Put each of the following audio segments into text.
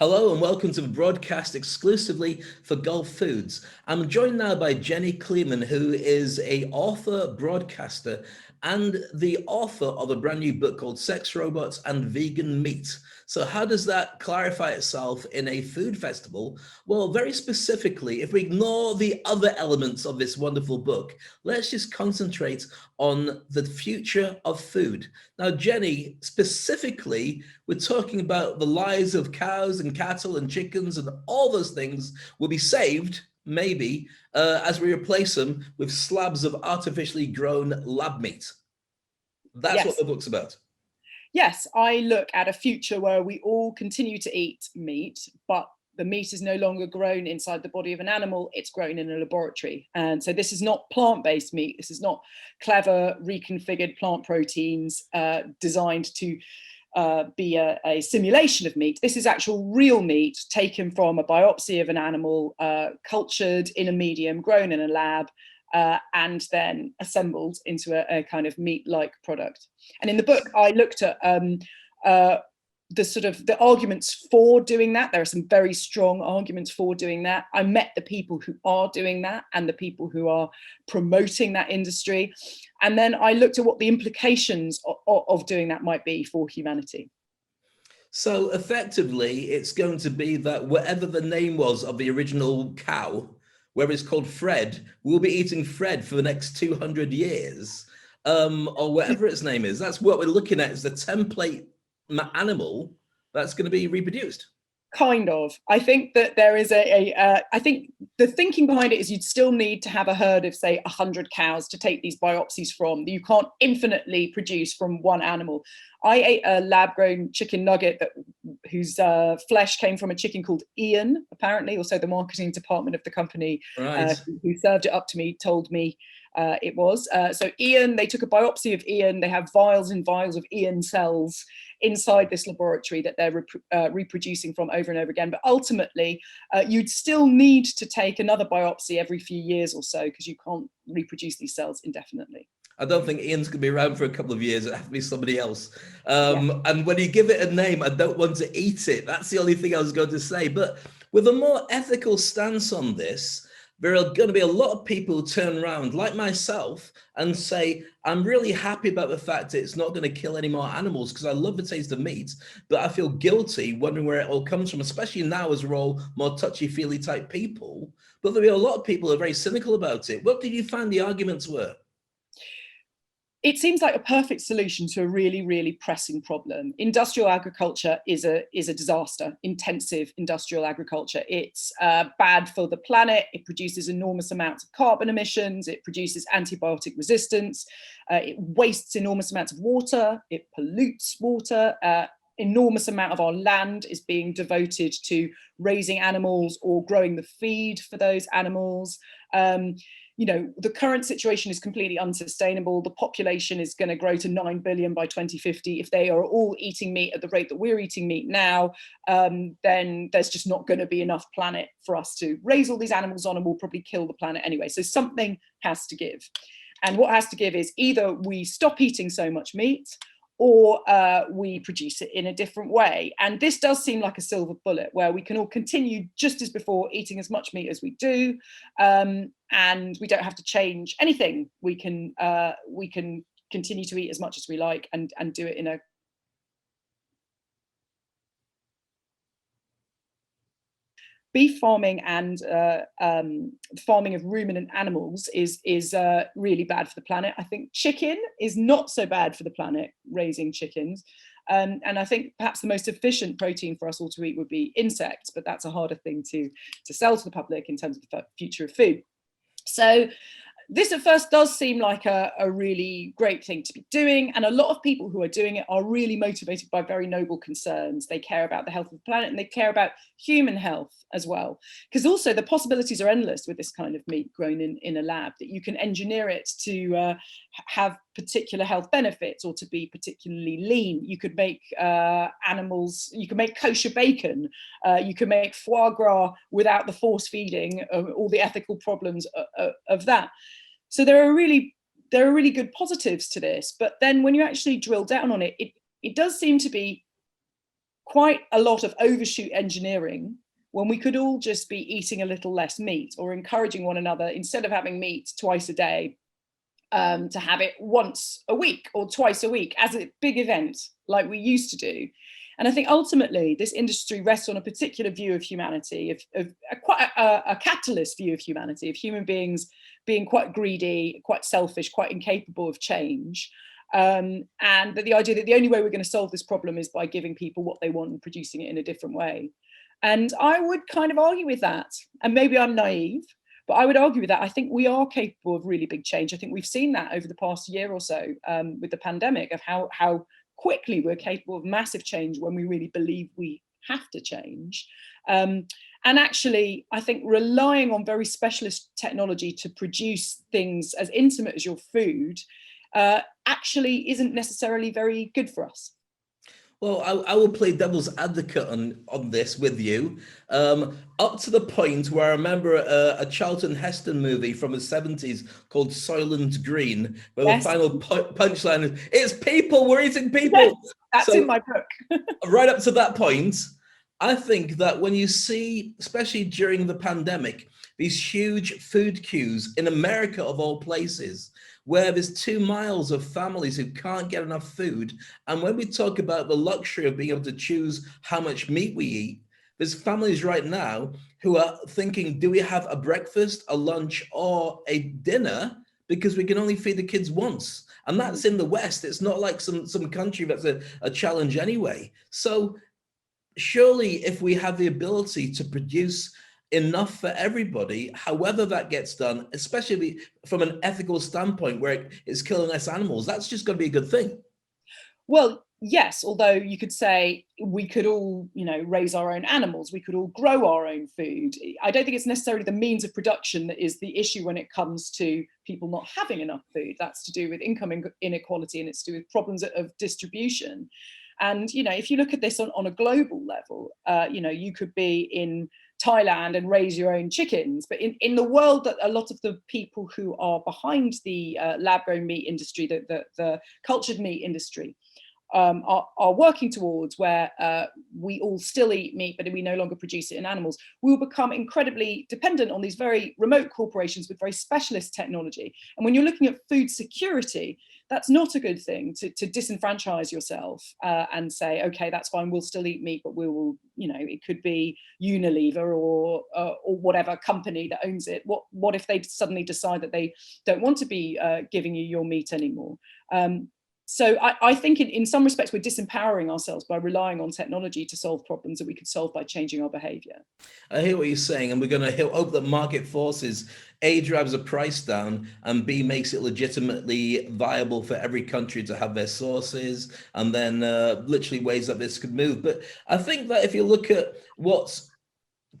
Hello and welcome to the broadcast exclusively for Gulf Foods. I'm joined now by Jenny Kleeman, who is a author, broadcaster, and the author of a brand new book called Sex Robots and Vegan Meat. So how does that clarify itself in a food festival? Well, very specifically, if we ignore the other elements of this wonderful book, let's just concentrate on the future of food. Now, Jenny, specifically, we're talking about the lives of cows and cattle and chickens and all those things will be saved, maybe, as we replace them with slabs of artificially grown lab meat. That's what Yes. the book's about. Yes, I look at a future where we all continue to eat meat, but the meat is no longer grown inside the body of an animal, it's grown in a laboratory. And so this is not plant-based meat. This is not clever, reconfigured plant proteins designed to be a simulation of meat. This is actual real meat taken from a biopsy of an animal, cultured in a medium, grown in a lab, and then assembled into a kind of meat-like product. And in the book, I looked at the arguments for doing that. There are some very strong arguments for doing that. I met the people who are doing that and the people who are promoting that industry. And then I looked at what the implications of doing that might be for humanity. So effectively, it's going to be that whatever the name was of the original cow, whether it's called Fred, we'll be eating Fred for the next 200 years, or whatever its name is. That's what we're looking at, is the template animal that's going to be reproduced. Kind of. I think that there is I think the thinking behind it is you'd still need to have a herd of, say, 100 cows to take these biopsies from. You can't infinitely produce from one animal. I ate a lab-grown chicken nugget whose flesh came from a chicken called Ian, apparently. Also, the marketing department of the company Right. who served it up to me told me it was. So Ian, they took a biopsy of Ian. They have vials and vials of Ian cells inside this laboratory that they're reproducing from over and over again. But ultimately, you'd still need to take another biopsy every few years or so because you can't reproduce these cells indefinitely. I don't think Ian's going to be around for a couple of years. It has to be somebody else. Yeah. And when you give it a name, I don't want to eat it. That's the only thing I was going to say. But with a more ethical stance on this, there are going to be a lot of people who turn around, like myself, and say, I'm really happy about the fact that it's not going to kill any more animals because I love the taste of meat, but I feel guilty wondering where it all comes from, especially now as we're all more touchy-feely type people. But there'll be a lot of people who are very cynical about it. What did you find the arguments were? It seems like a perfect solution to a really, really pressing problem. Industrial agriculture is a disaster, intensive industrial agriculture. It's bad for the planet. It produces enormous amounts of carbon emissions. It produces antibiotic resistance. It wastes enormous amounts of water. It pollutes water. Enormous amount of our land is being devoted to raising animals or growing the feed for those animals. The current situation is completely unsustainable. The population is going to grow to 9 billion by 2050. If they are all eating meat at the rate that we're eating meat now, then there's just not going to be enough planet for us to raise all these animals on, and we'll probably kill the planet anyway. So something has to give. And what has to give is either we stop eating so much meat, or we produce it in a different way. And this does seem like a silver bullet where we can all continue just as before, eating as much meat as we do, and we don't have to change anything. We can continue to eat as much as we like and do it in a beef farming and farming of ruminant animals is really bad for the planet. I think chicken is not so bad for the planet, raising chickens. And I think perhaps the most efficient protein for us all to eat would be insects, but that's a harder thing to sell to the public in terms of the future of food. So this at first does seem like a really great thing to be doing. And a lot of people who are doing it are really motivated by very noble concerns. They care about the health of the planet and they care about human health as well. Because also the possibilities are endless with this kind of meat grown in a lab, that you can engineer it to have particular health benefits or to be particularly lean. You could make animals, you can make kosher bacon, you can make foie gras without the force feeding, all the ethical problems of that. So there are really good positives to this, but then when you actually drill down on it, it does seem to be quite a lot of overshoot engineering when we could all just be eating a little less meat, or encouraging one another, instead of having meat twice a day, to have it once a week or twice a week as a big event like we used to do. And I think ultimately this industry rests on a particular view of humanity, of quite a capitalist view of humanity, of human beings being quite greedy, quite selfish, quite incapable of change. And that the idea that the only way we're going to solve this problem is by giving people what they want and producing it in a different way. And I would kind of argue with that. And maybe I'm naive, but I would argue with that. I think we are capable of really big change. I think we've seen that over the past year or so with the pandemic, of how quickly we're capable of massive change when we really believe we have to change. And actually, I think relying on very specialist technology to produce things as intimate as your food actually isn't necessarily very good for us. Well, I will play devil's advocate on this with you, up to the point where I remember a Charlton Heston movie from the 70s called Soylent Green, where the Yes. final punchline is, "It's people, we're eating people." Yes, that's So in my book. right up to that point, I think that when you see, especially during the pandemic, these huge food queues in America of all places, where there's 2 miles of families who can't get enough food. And when we talk about the luxury of being able to choose how much meat we eat, there's families right now who are thinking, do we have a breakfast, a lunch, or a dinner? Because we can only feed the kids once. And that's in the West. It's not like some country that's a challenge anyway. So surely if we have the ability to produce enough for everybody, however that gets done, especially from an ethical standpoint where it's killing less animals, that's just going to be a good thing. Well, yes, although you could say we could all, raise our own animals, we could all grow our own food. I don't think it's necessarily the means of production that is the issue when it comes to people not having enough food. That's to do with income inequality, and it's to do with problems of distribution. And, if you look at this on a global level, you could be in Thailand and raise your own chickens. But in the world that a lot of the people who are behind the lab-grown meat industry, the cultured meat industry, are working towards, where we all still eat meat, but we no longer produce it in animals, we will become incredibly dependent on these very remote corporations with very specialist technology. And when you're looking at food security, that's not a good thing to disenfranchise yourself and say, okay, that's fine, we'll still eat meat, but we will, it could be Unilever or whatever company that owns it. What if they suddenly decide that they don't want to be giving you your meat anymore? So I think in some respects, we're disempowering ourselves by relying on technology to solve problems that we could solve by changing our behavior. I hear what you're saying, and we're going to hope that market forces, A, drives the price down, and B, makes it legitimately viable for every country to have their sources, and then literally ways that this could move. But I think that if you look at what's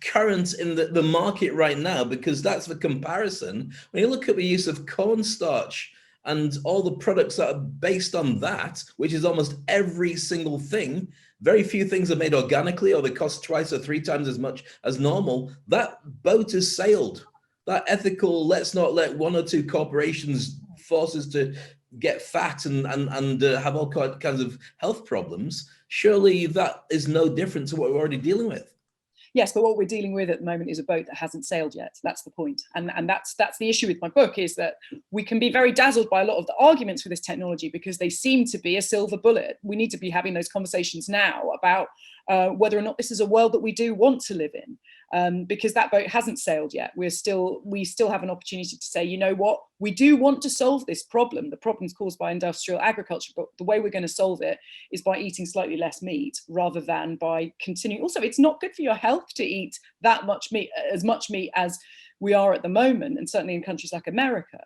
current in the market right now, because that's the comparison, when you look at the use of cornstarch and all the products that are based on that, which is almost every single thing, very few things are made organically, or they cost twice or three times as much as normal. That boat has sailed. That ethical, let's not let one or two corporations force us to get fat and have all kinds of health problems. Surely that is no different to what we're already dealing with. Yes, but what we're dealing with at the moment is a boat that hasn't sailed yet. That's the point. And that's the issue with my book, is that we can be very dazzled by a lot of the arguments for this technology because they seem to be a silver bullet. We need to be having those conversations now about whether or not this is a world that we do want to live in, because that boat hasn't sailed yet. We still have an opportunity to say, you know what, we do want to solve this problem. The problem's caused by industrial agriculture, but the way we're going to solve it is by eating slightly less meat rather than by continuing. Also, it's not good for your health to eat that much meat, as much meat as we are at the moment, and certainly in countries like America.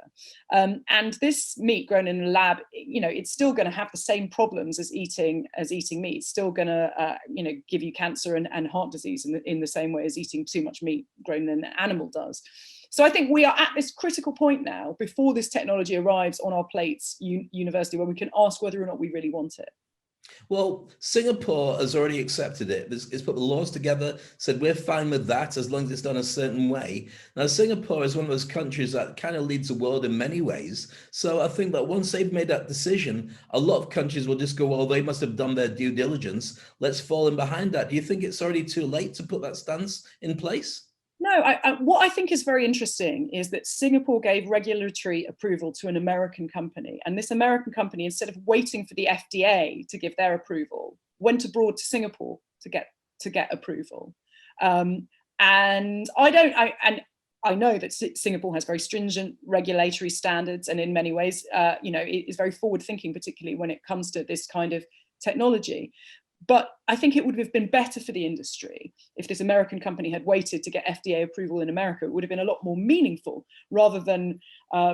And this meat grown in a lab, it's still going to have the same problems as eating meat. It's still going to, give you cancer and heart disease in the same way as eating too much meat grown in an animal does. So I think we are at this critical point now, before this technology arrives on our plates, university, where we can ask whether or not we really want it. Well, Singapore has already accepted it. It's put the laws together, said we're fine with that as long as it's done a certain way. Now, Singapore is one of those countries that kind of leads the world in many ways. So I think that once they've made that decision, a lot of countries will just go, well, they must have done their due diligence. Let's fall in behind that. Do you think it's already too late to put that stance in place? No, what I think is very interesting is that Singapore gave regulatory approval to an American company. And this American company, instead of waiting for the FDA to give their approval, went abroad to Singapore to get approval. And I know that Singapore has very stringent regulatory standards, and in many ways, it is very forward thinking, particularly when it comes to this kind of technology. But I think it would have been better for the industry if this American company had waited to get FDA approval in America. It would have been a lot more meaningful rather than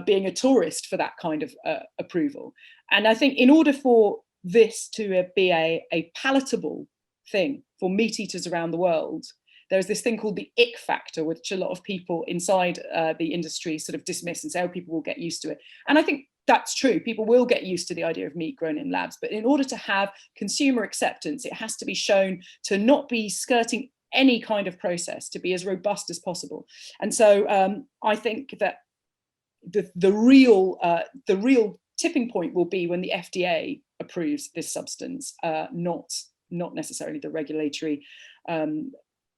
being a tourist for that kind of approval. And I think in order for this to be a palatable thing for meat eaters around the world, there's this thing called the ick factor, which a lot of people inside the industry sort of dismiss and say, oh, people will get used to it. And I think that's true. People will get used to the idea of meat grown in labs. But in order to have consumer acceptance, it has to be shown to not be skirting any kind of process, to be as robust as possible. And so I think that the real tipping point will be when the FDA approves this substance, not necessarily the regulatory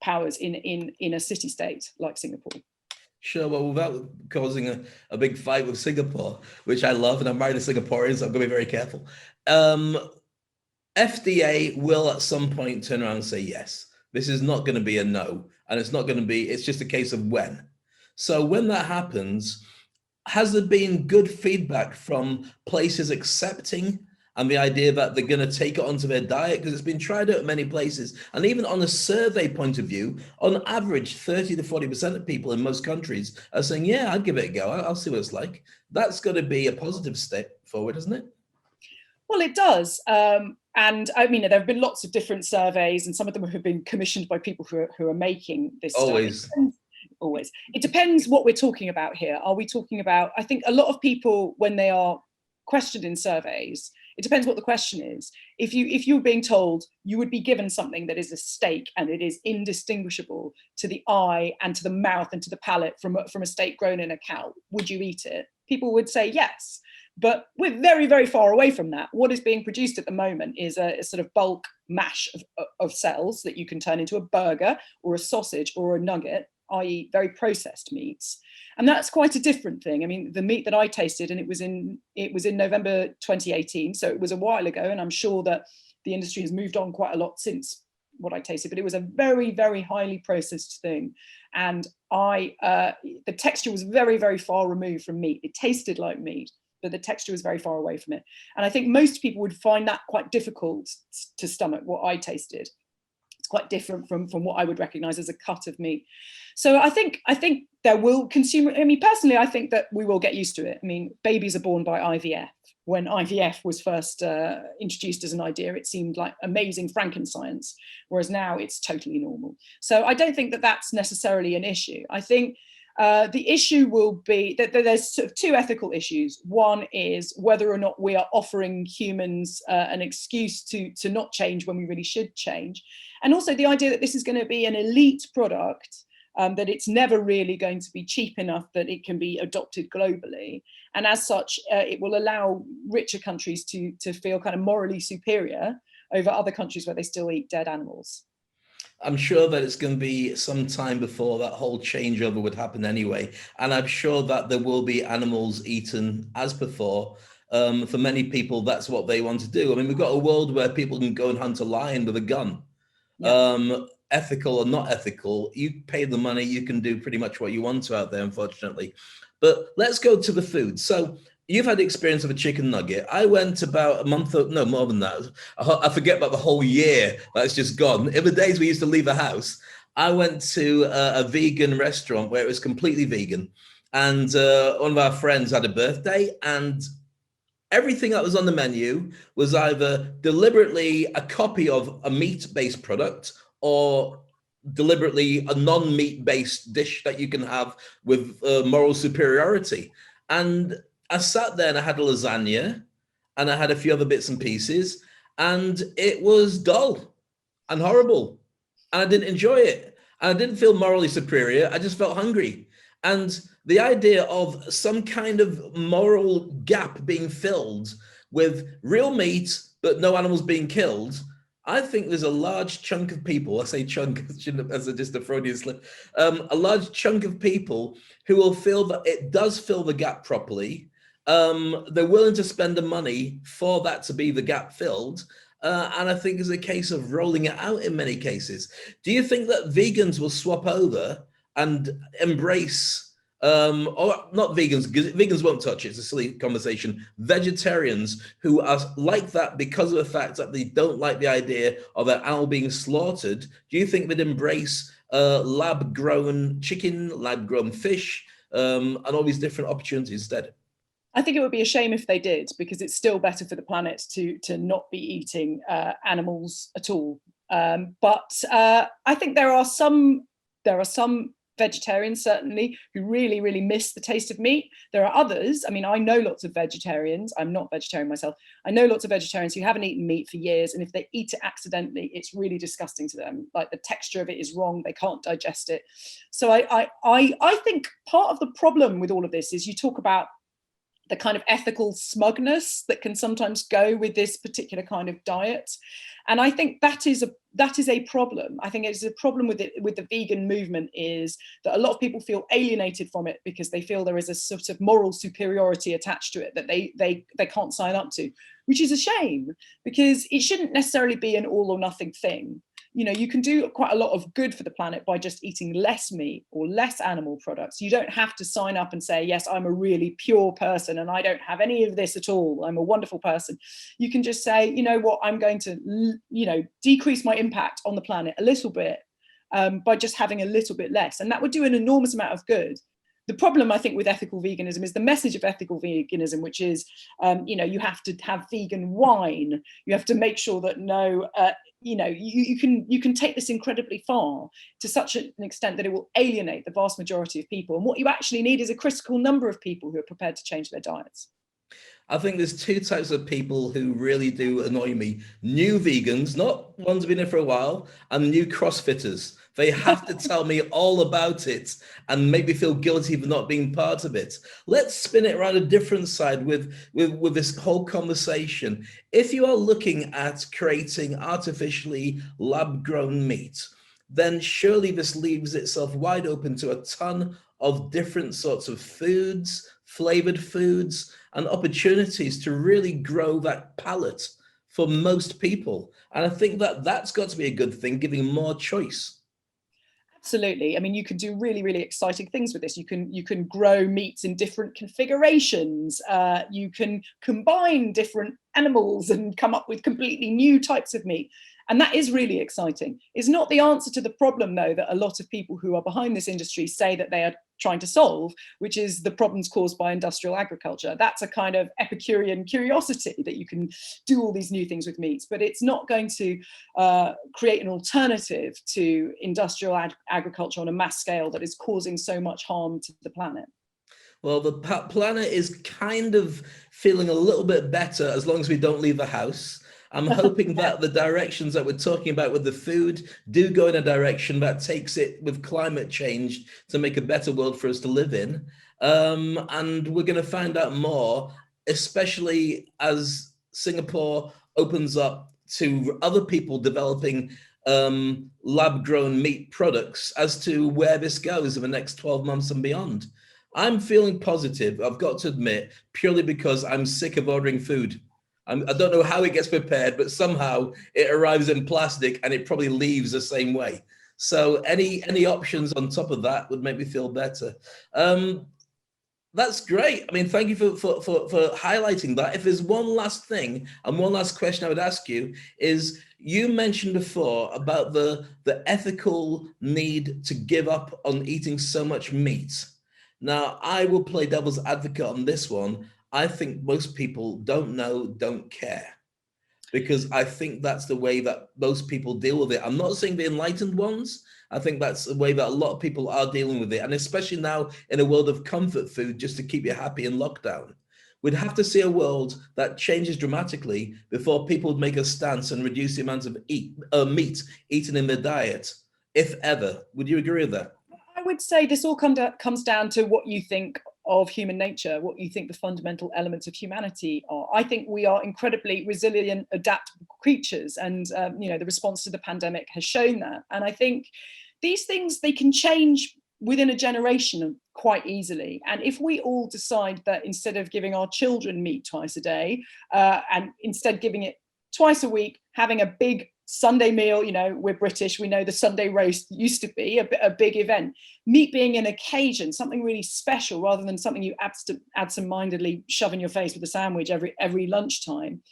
powers in a city state like Singapore. Sure, well, without causing a big fight with Singapore, which I love, and I'm married to Singaporeans, so I'm going to be very careful. FDA will at some point turn around and say yes. This is not going to be a no, and it's not going to be, it's just a case of when. So when that happens, has there been good feedback from places accepting and the idea that they're going to take it onto their diet? Because it's been tried out at many places. And even on a survey point of view, on average, 30 to 40% of people in most countries are saying, yeah, I'd give it a go. I'll see what it's like. That's got to be a positive step forward, isn't it? Well, it does. And I mean, there have been lots of different surveys, and some of them have been commissioned by people who are making this Always. study. Always. It depends what we're talking about here. Are we talking about, I think a lot of people, when they are questioned in surveys, it depends what the question is. If you're being told you would be given something that is a steak and it is indistinguishable to the eye and to the mouth and to the palate from a steak grown in a cow, would you eat it? People would say yes. But we're very, very far away from that. What is being produced at the moment is a sort of bulk mash of cells that you can turn into a burger or a sausage or a nugget, i.e. very processed meats. And that's quite a different thing. I mean, the meat that I tasted, and it was in November 2018, so it was a while ago, and I'm sure that the industry has moved on quite a lot since what I tasted, but it was a very, very highly processed thing. And the texture was very, very far removed from meat. It tasted like meat, but the texture was very far away from it. And I think most people would find that quite difficult to stomach, what I tasted. It's quite different from what I would recognize as a cut of meat. So I think there will personally, I think that we will get used to it. I mean, babies are born by IVF. When IVF was first introduced as an idea, it seemed like amazing Frankensteins, whereas now it's totally normal. So I don't think that that's necessarily an issue. I think the issue will be that there's sort of two ethical issues. One is whether or not we are offering humans an excuse to not change when we really should change. And also the idea that this is going to be an elite product, that it's never really going to be cheap enough that it can be adopted globally. And as such, it will allow richer countries to feel kind of morally superior over other countries where they still eat dead animals. I'm sure that it's going to be some time before that whole changeover would happen anyway. And I'm sure that there will be animals eaten as before. For many people, that's what they want to do. I mean, we've got a world where people can go and hunt a lion with a gun. Yeah. Ethical or not ethical, you pay the money, you can do pretty much what you want to out there, unfortunately. But let's go to the food. So you've had the experience of a chicken nugget. I went about a month, no, more than that. I forget about the whole year that's just gone. In the days we used to leave the house, I went to a vegan restaurant where it was completely vegan. And one of our friends had a birthday, and everything that was on the menu was either deliberately a copy of a meat-based product or deliberately a non-meat based dish that you can have with moral superiority. And I sat there and I had a lasagna and I had a few other bits and pieces. and it was dull and horrible, and I didn't enjoy it. And I didn't feel morally superior. I just felt hungry. And the idea of some kind of moral gap being filled with real meat, but no animals being killed, I think there's a large chunk of people, I say chunk as just a Freudian slip, a large chunk of people who will feel that it does fill the gap properly. They're willing to spend the money for that to be the gap filled. And I think it's a case of rolling it out in many cases. Do you think that vegans will swap over and embrace, or not vegans, because vegans won't touch it, it's a silly conversation, vegetarians who are like that because of the fact that they don't like the idea of an animal being slaughtered? Do you think they'd embrace lab-grown chicken, lab-grown fish, and all these different opportunities instead? I think it would be a shame if they did, because it's still better for the planet to not be eating animals at all. But I think there are some vegetarians certainly who really, really miss the taste of meat. There are others. I mean, I know lots of vegetarians. I'm not vegetarian myself. I know lots of vegetarians who haven't eaten meat for years, and if they eat it accidentally, it's really disgusting to them. Like, the texture of it is wrong. They can't digest it. So I think part of the problem with all of this is you talk about the kind of ethical smugness that can sometimes go with this particular kind of diet. And I think that is a problem. I think it's a problem with the vegan movement, is that a lot of people feel alienated from it because they feel there is a sort of moral superiority attached to it that they can't sign up to, which is a shame, because it shouldn't necessarily be an all or nothing thing. You know, you can do quite a lot of good for the planet by just eating less meat or less animal products. You don't have to sign up and say, yes, I'm a really pure person and I don't have any of this at all, I'm a wonderful person. You can just say, you know what, I'm going to, decrease my impact on the planet a little bit by just having a little bit less. And that would do an enormous amount of good. The problem, I think, with ethical veganism is the message of ethical veganism, which is, you have to have vegan wine. You have to make sure that you can take this incredibly far to such an extent that it will alienate the vast majority of people. And what you actually need is a critical number of people who are prepared to change their diets. I think there's two types of people who really do annoy me. New vegans, not ones who've been here for a while, and new CrossFitters. They have to tell me all about it and make me feel guilty for not being part of it. Let's spin it around a different side with this whole conversation. If you are looking at creating artificially lab-grown meat, then surely this leaves itself wide open to a ton of different sorts of foods, flavored foods, and opportunities to really grow that palate for most people. And I think that that's got to be a good thing, giving more choice. Absolutely. I mean, you can do really, really exciting things with this. You can grow meats in different configurations. You can combine different animals and come up with completely new types of meat. And that is really exciting. It's not the answer to the problem, though, that a lot of people who are behind this industry say that they are trying to solve, which is the problems caused by industrial agriculture. That's a kind of Epicurean curiosity, that you can do all these new things with meats, but it's not going to create an alternative to industrial agriculture on a mass scale that is causing so much harm to the planet. Well, the planet is kind of feeling a little bit better as long as we don't leave the house. I'm hoping that the directions that we're talking about with the food do go in a direction that takes it with climate change to make a better world for us to live in. And we're going to find out more, especially as Singapore opens up to other people developing lab-grown meat products, as to where this goes in the next 12 months and beyond. I'm feeling positive, I've got to admit, purely because I'm sick of ordering food. I don't know how it gets prepared, but somehow it arrives in plastic and it probably leaves the same way. So any options on top of that would make me feel better. That's great. I mean, thank you for highlighting that. If there's one last thing and one last question I would ask you is, you mentioned before about the ethical need to give up on eating so much meat. Now, I will play devil's advocate on this one. I think most people don't know, don't care, because I think that's the way that most people deal with it. I'm not saying the enlightened ones. I think that's the way that a lot of people are dealing with it. And especially now in a world of comfort food, just to keep you happy in lockdown. we'd have to see a world that changes dramatically before people would make a stance and reduce the amount of meat eaten in their diet, if ever. Would you agree with that? I would say this all comes down to what you think of human nature, what you think the fundamental elements of humanity are. I think we are incredibly resilient, adaptable creatures, and the response to the pandemic has shown that. And I think these things, they can change within a generation quite easily. And if we all decide that instead of giving our children meat twice a day, and instead giving it twice a week, having a big Sunday meal, we're British, we know the Sunday roast used to be a big event. Meat being an occasion, something really special, rather than something you absent-mindedly shove in your face with a sandwich every lunchtime.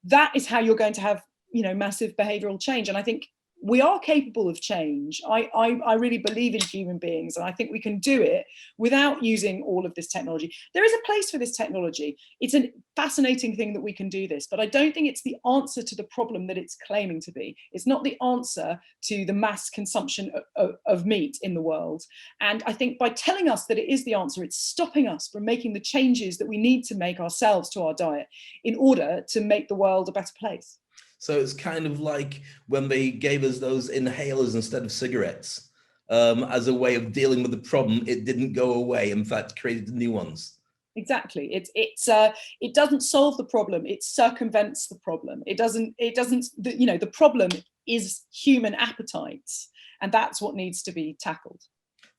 That is how you're going to have, massive behavioural change. And I think we are capable of change. I really believe in human beings, and I think we can do it without using all of this technology. There is a place for this technology. It's a fascinating thing that we can do this, but I don't think it's the answer to the problem that it's claiming to be. It's not the answer to the mass consumption of meat in the world. And I think by telling us that it is the answer, it's stopping us from making the changes that we need to make ourselves to our diet in order to make the world a better place. So it's kind of like when they gave us those inhalers instead of cigarettes, as a way of dealing with the problem. It didn't go away. In fact, created new ones. Exactly. It doesn't solve the problem. It circumvents the problem. It doesn't. The problem is human appetites, and that's what needs to be tackled.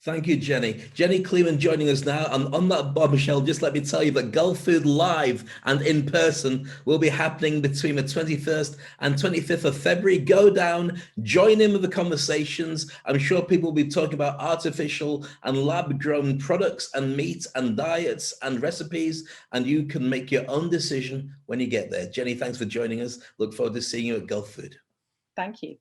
Thank you, Jenny. Jenny Kleeman joining us now. And on that bombshell, just let me tell you that Gulf Food Live and in person will be happening between the 21st and 25th of February. Go down, join in with the conversations. I'm sure people will be talking about artificial and lab-grown products and meat and diets and recipes, and you can make your own decision when you get there. Jenny, thanks for joining us. Look forward to seeing you at Gulf Food. Thank you.